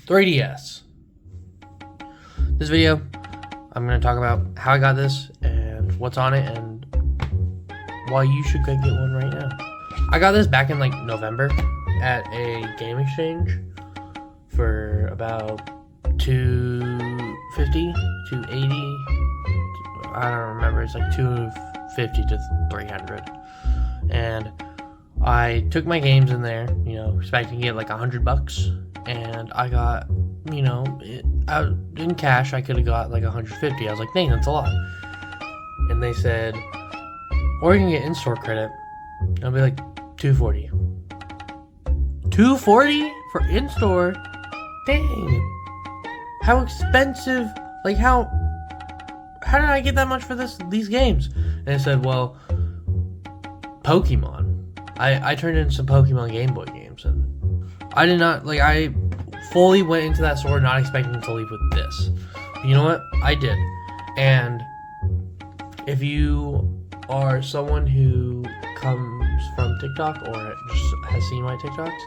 3DS. This video, I'm going to talk about how I got this and what's on it and why you should go get one right now. I got this back in like November at a game exchange for about $250, $280. I don't remember. It's like $250 to $300. And I took my games in there, expecting to get like $100, and I got, in cash I could have got like $150. I was like, dang, that's a lot. And they said, or you can get in-store credit. It'll be like $240. $240 for in-store? Dang. How expensive? Like how did I get that much for these games? And they said, well, Pokemon. I turned in some Pokemon Game Boy games, and I did not, I fully went into that store not expecting to leave with this. But you know what? I did. And if you are someone who comes from TikTok or just has seen my TikToks,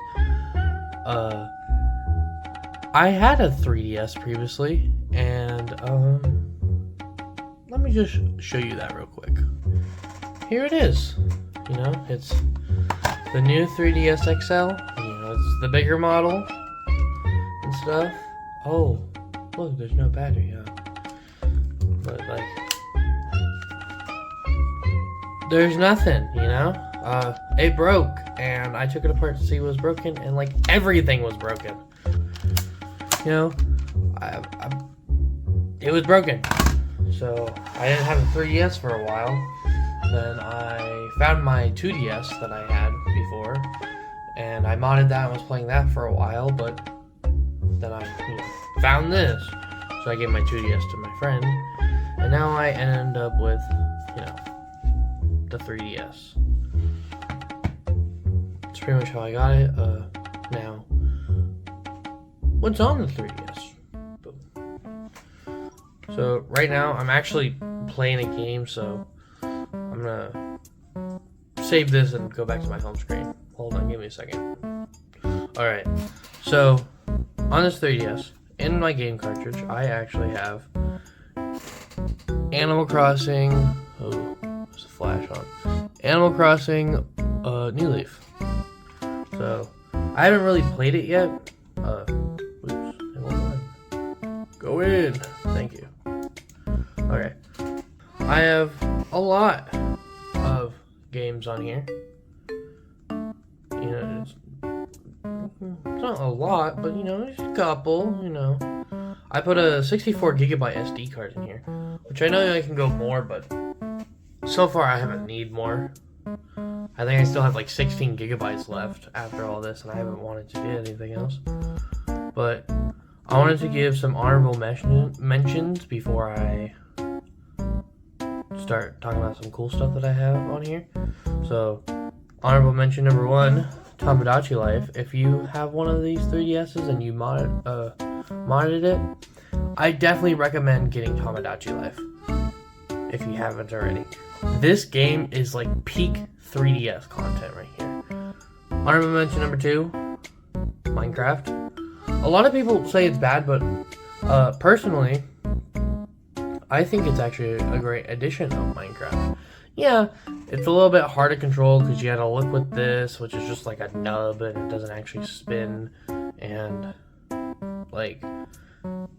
I had a 3DS previously, and let me just show you that real quick. Here it is. It's the new 3DS XL. It's the bigger model and stuff. Oh, look, there's no battery, but there's nothing, it broke, and I took it apart to see what was broken, and everything was broken. It was broken. So I didn't have a 3DS for a while. Then I found my 2DS that I had before, and I modded that and was playing that for a while, but then I found this. So I gave my 2DS to my friend, and now I end up with, the 3DS. That's pretty much how I got it. Now, what's on the 3DS? So right now I'm actually playing a game, so I'm gonna save this and go back to my home screen. Hold on, give me a second. Alright, so on this 3DS, in my game cartridge, I actually have Animal Crossing. Oh, there's a flash on. Animal Crossing New Leaf. So I haven't really played it yet. Oops, it won't run. Go in. Thank you. Okay. I have a lot of games on here. It's not a lot, but there's a couple. I put a 64 gigabyte SD card in here, which I know I can go more, but so far I haven't need more. I think I still have 16 gigabytes left after all this, and I haven't wanted to do anything else. But I wanted to give some honorable mentions before I start talking about some cool stuff that I have on here. So, honorable mention number 1, Tomodachi Life. If you have one of these 3DSs and you modded it, I definitely recommend getting Tomodachi Life if you haven't already. This game is peak 3DS content right here. Honorable mention number 2, Minecraft. A lot of people say it's bad, but personally, I think it's actually a great addition of Minecraft. Yeah, it's a little bit hard to control because you gotta look with this, which is just like a nub and it doesn't actually spin, and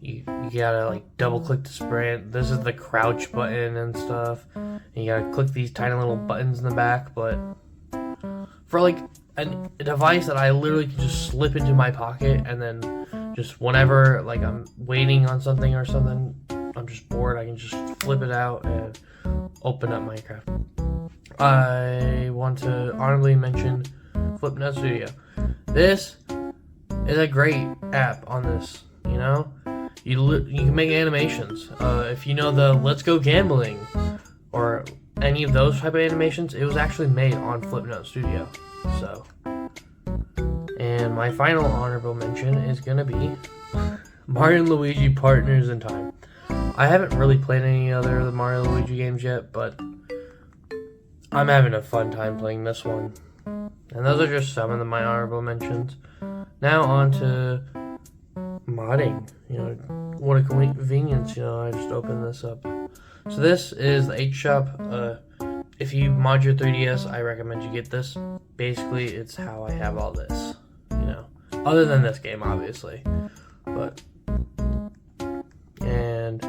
you gotta double click to sprint. This is the crouch button and stuff, and you gotta click these tiny little buttons in the back. But for a device that I literally can just slip into my pocket, and then just whenever I'm waiting on something or something, I'm just bored, I can just flip it out and open up Minecraft. I want to honorably mention Flipnote Studio. This is a great app on this. You can make animations. If you know the Let's Go Gambling or any of those type of animations, it was actually made on Flipnote Studio. So, and my final honorable mention is gonna be Mario and Luigi Partners in Time. I haven't really played any other of the Mario and Luigi games yet, but I'm having a fun time playing this one. And those are just some of my honorable mentions. Now on to modding. You know, what a convenience. You know, I just opened this up. So this is the 8 shop. If you mod your 3DS, I recommend you get this. Basically, it's how I have all this. You know, other than this game, obviously. But and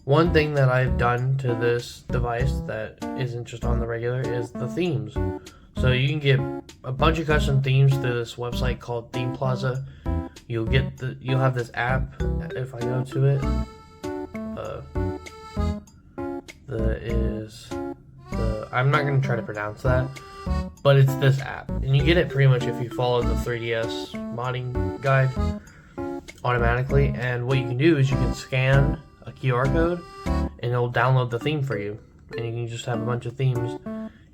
one thing that I've done to this device that isn't just on the regular is the themes. So you can get a bunch of custom themes through this website called Theme Plaza. You'll have this app. If I go to it, I'm not gonna try to pronounce that, but it's this app, and you get it pretty much if you follow the 3DS modding guide automatically. And what you can do is you can scan a QR code, and it'll download the theme for you, and you can just have a bunch of themes.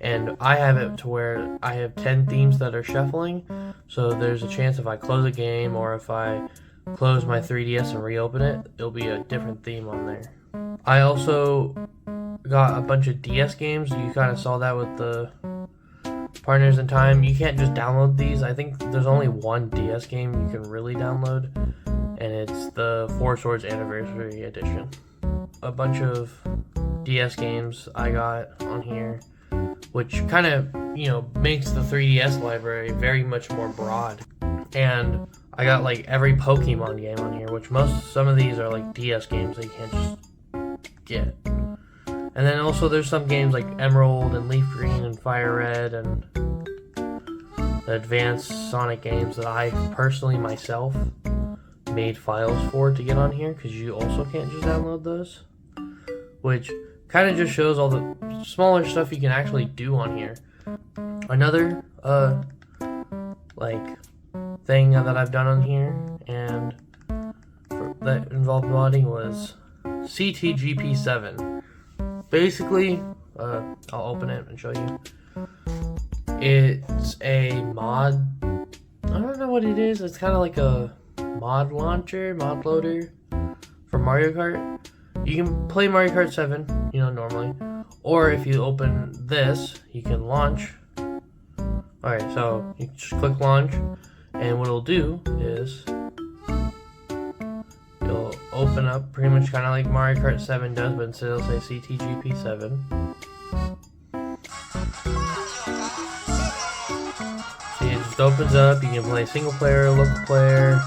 And I have it to where I have 10 themes that are shuffling, so there's a chance if I close a game or if I close my 3DS and reopen it, it'll be a different theme on there. I also got a bunch of DS games. You kind of saw that with the Partners in Time. You can't just download these. I think there's only one DS game you can really download, and it's the Four Swords Anniversary Edition. A bunch of DS games I got on here, which kind of, you know, makes the 3DS library very much more broad. And I got like every Pokemon game on here, which some of these are like DS games that you can't just get. And then also there's some games like Emerald and Leaf Green and Fire Red and the advanced Sonic games that I personally myself made files for to get on here, because you also can't just download those, which kind of just shows all the smaller stuff you can actually do on here. Another like thing that I've done on here and that involved modding was CTGP7. Basically, I'll open it and show you. It's a mod. I don't know what it is. It's kind of like a mod launcher, mod loader for Mario Kart. You can play Mario Kart 7, you know, normally. Or if you open this, you can launch. Alright, so you just click launch, and what it'll do is it'll open up pretty much kind of like Mario Kart 7 does, but instead it'll say CTGP7. See, it just opens up. You can play single player, local player,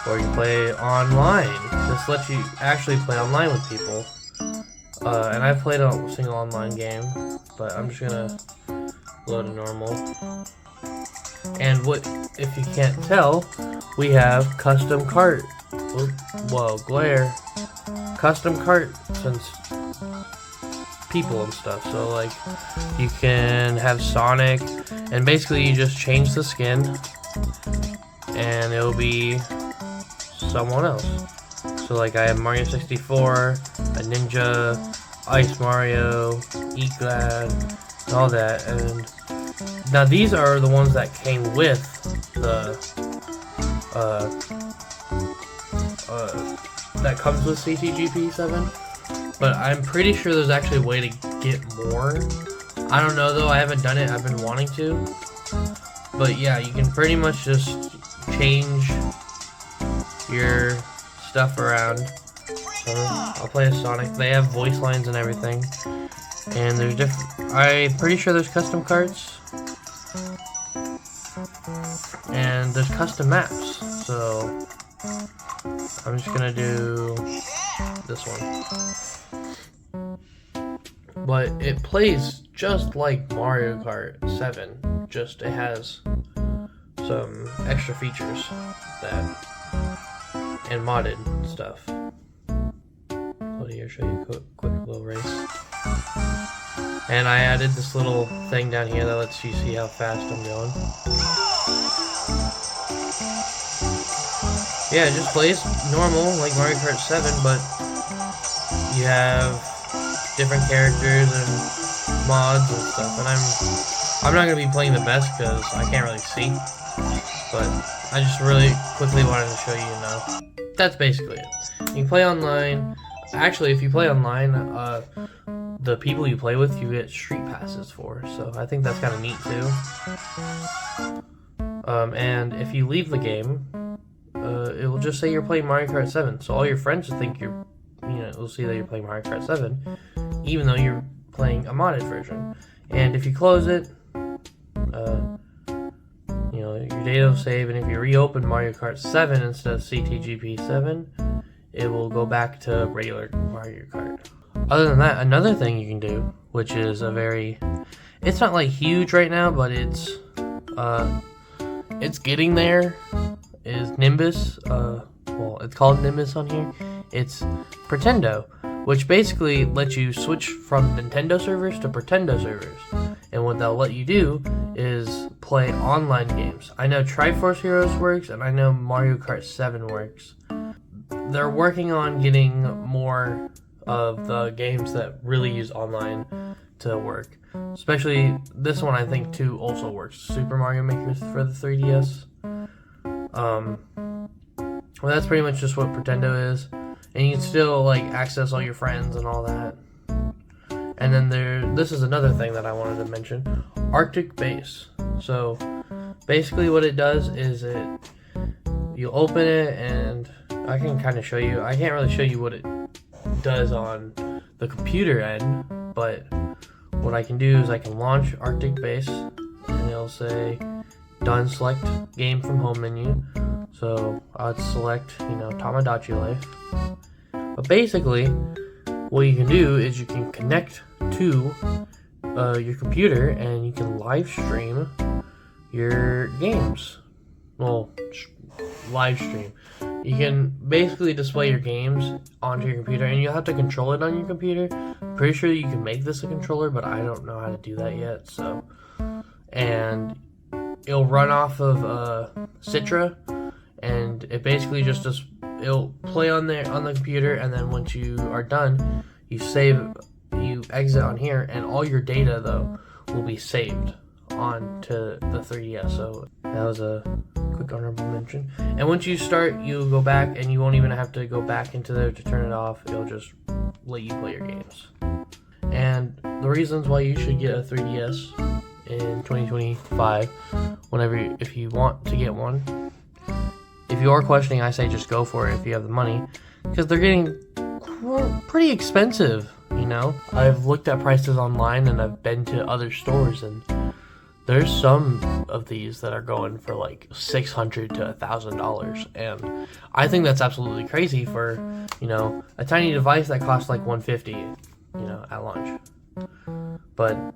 or you can play online. This lets you actually play online with people. And I've played a single online game, but I'm just gonna load a normal. And what, if you can't tell, we have custom cart. Whoa, glare. Custom cart since people and stuff. So like, you can have Sonic, and basically you just change the skin, and it'll be someone else. So like, I have Mario 64, a Ninja, Ice Mario, Eglad, and all that. And now these are the ones that came with the that comes with CTGP7, but I'm pretty sure there's actually a way to get more. I don't know though, I haven't done it, I've been wanting to. But yeah, you can pretty much just change your stuff around. So I'll play as Sonic. They have voice lines and everything. And there's I'm pretty sure there's custom carts. And there's custom maps. So I'm just gonna do this one. But it plays just like Mario Kart 7. Just it has some extra features and modded stuff. Let me show you a quick little race. And I added this little thing down here that lets you see how fast I'm going. Yeah, it just plays normal like Mario Kart 7, but you have different characters and mods and stuff. And I'm not gonna be playing the best because I can't really see, but I just really quickly wanted to show you now. That's basically it. You can play online. Actually, if you play online, the people you play with, you get street passes for. So I think that's kind of neat too. And if you leave the game, it will will just say you're playing Mario Kart 7. So all your friends will think will see that you're playing Mario Kart 7, even though you're playing a modded version. And if you close it, your data will save, and if you reopen Mario Kart 7 instead of CTGP 7, it will go back to regular Mario Kart. Other than that, another thing you can do, which is it's not like huge right now, but it's getting there, is Nimbus. It's called Nimbus on here. It's Pretendo, which basically lets you switch from Nintendo servers to Pretendo servers. And what they'll let you do is play online games. I know Triforce Heroes works, and I know Mario Kart 7 works. They're working on getting more of the games that really use online to work. Especially this one, I think, too, also works. Super Mario Maker for the 3DS. Well, that's pretty much just what Pretendo is. And you can still, access all your friends and all that. And then this is another thing that I wanted to mention. Arctic Base. So, basically what it does is you open it, and I can kind of show you. I can't really show you what it does on the computer end, but what I can do is I can launch Arctic Base, and it'll say done, select game from home menu. So I'd select, Tamagotchi Life. But basically, what you can do is you can connect to your computer, and you can live stream your games. Well, live stream. You can basically display your games onto your computer, and you'll have to control it on your computer. I'm pretty sure you can make this a controller, but I don't know how to do that yet. So, and it'll run off of Citra, and it basically it'll play on the computer, and then once you are done, you exit on here, and all your data though will be saved onto the 3DS. So that was a quick honorable mention. And once you start, you'll go back, and you won't even have to go back into there to turn it off. It'll just let you play your games. And the reasons why you should get a 3DS in 2025, if you want to get one. If you are questioning, I say just go for it if you have the money, because they're getting pretty expensive, I've looked at prices online, and I've been to other stores, and there's some of these that are going for like $600 to $1,000, and I think that's absolutely crazy for, a tiny device that costs like $150, at launch. But,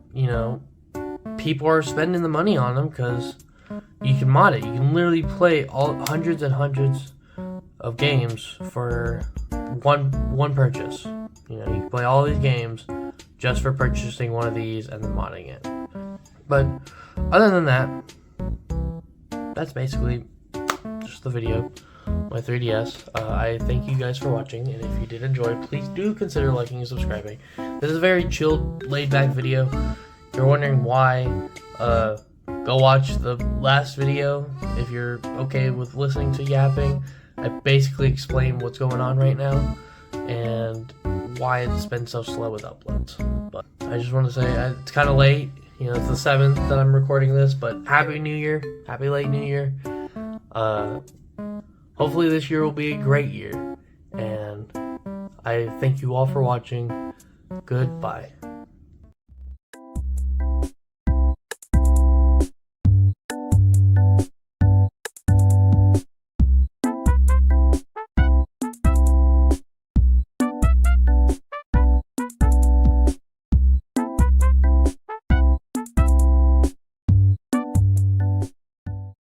people are spending the money on them because you can mod it. You can literally play hundreds and hundreds of games for one purchase. You can play all these games just for purchasing one of these and then modding it. But other than that, that's basically just the video. My 3DS. I thank you guys for watching, and if you did enjoy, please do consider liking and subscribing. This is a very chilled, laid-back video. If you're wondering why, go watch the last video if you're okay with listening to yapping. I basically explain what's going on right now and why it's been so slow with uploads. But I just want to say it's kind of late. It's the 7th that I'm recording this, but Happy New Year. Happy late New Year. Hopefully this year will be a great year. And I thank you all for watching. Goodbye.